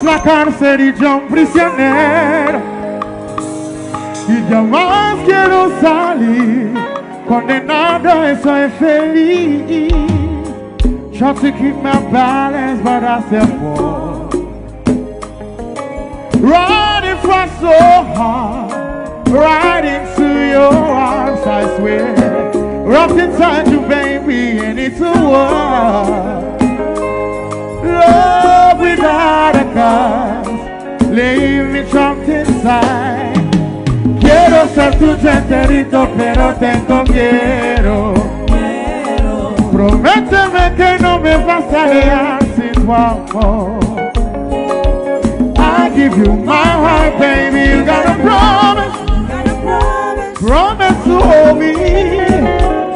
La cárcel y yo un prisionero y jamás quiero salir, condenado estoy feliz. Try to keep my balance but I still fall. Riding for so hard, right into your arms I swear. Wrapped inside you baby and it's a war. Love without a cause, leave me trapped inside. Quiero ser tu chanterito, pero tengo quiero. Prométeme que no me vas a dejar sin tu amor. I give you my heart, baby, you gotta promise. Promise to hold me,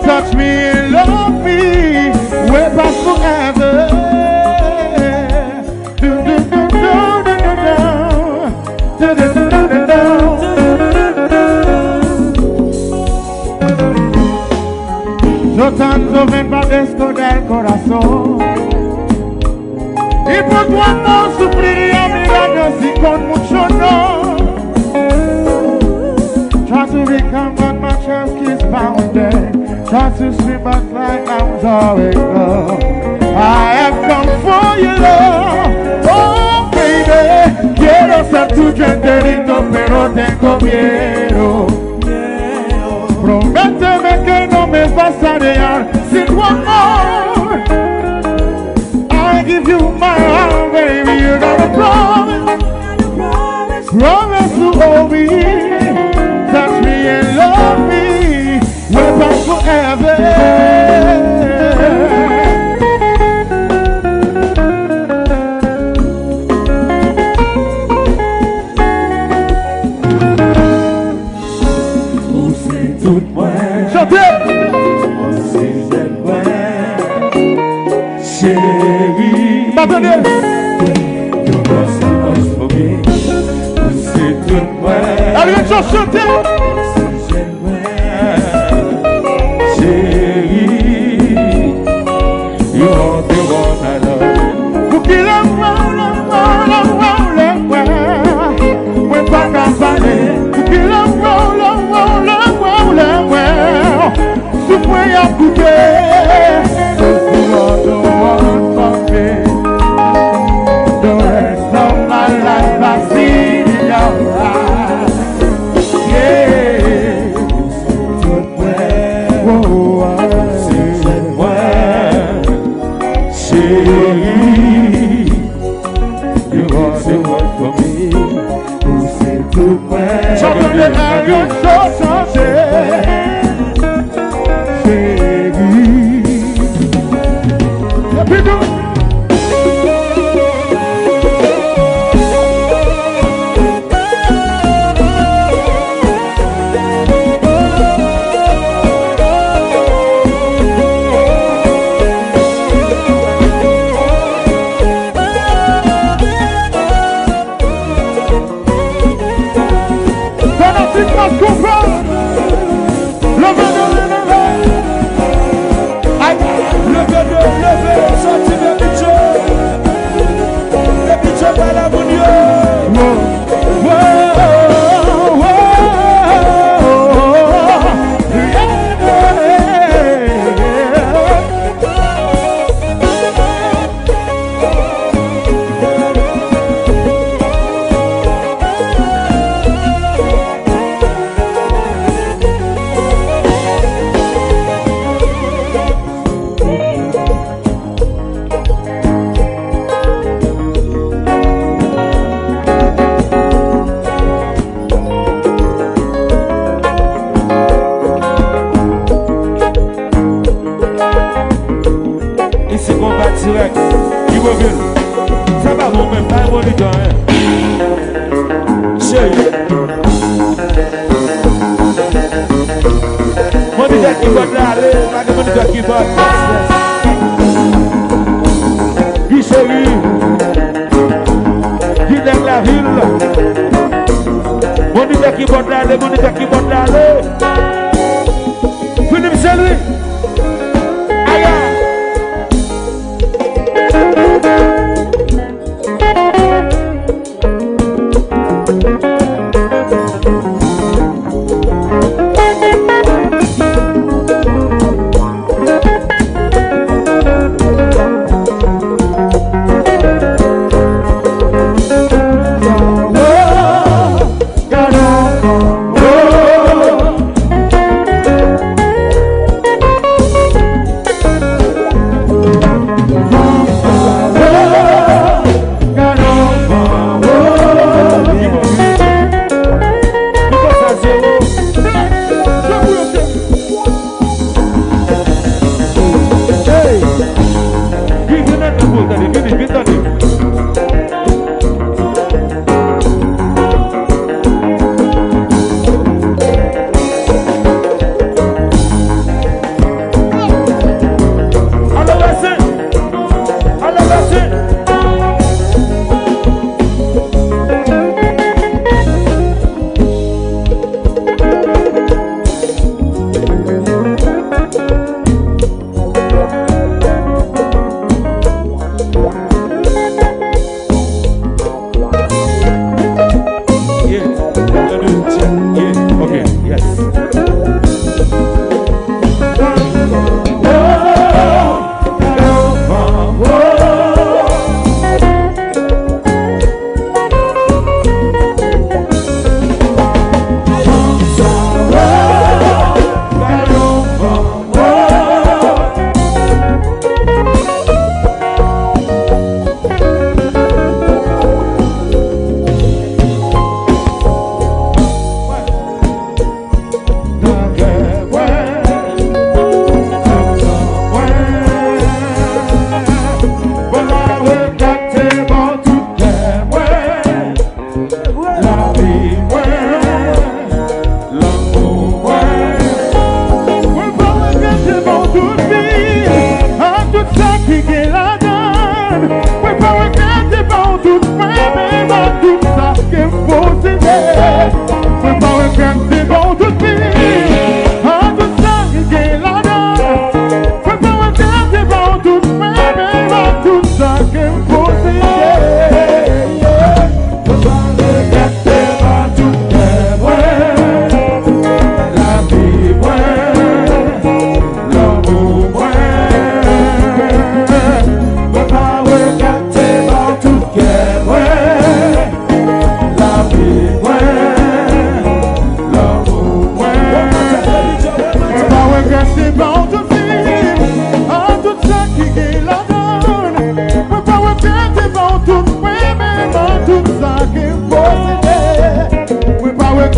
touch me and love me, way past forever. Yo tanto me padezco del corazón y por tu amor sufriría milagros y con mucho no. Try to become but my chest keeps pounding. Try to sleep but like I'm always low. I have come for your love, oh baby. Quiero ser tu chanterito pero tengo miedo. Prométeme que no me vas a dejar sin tu amor. I give you my heart, baby, you gotta promise. Promise to hold me, touch me and love me, with us forever. Allez, Rancho, chantez! You are the one I love. Pour qu'il pas qu'à parler. Pour qu'il souffre et à couper. You are the one for me. The rest of my life I see in your eyes. Yeah. Oh, chérie, you are the one for me. Who said to me? Chantez les airs, chantez.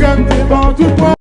gentiment tout le monde.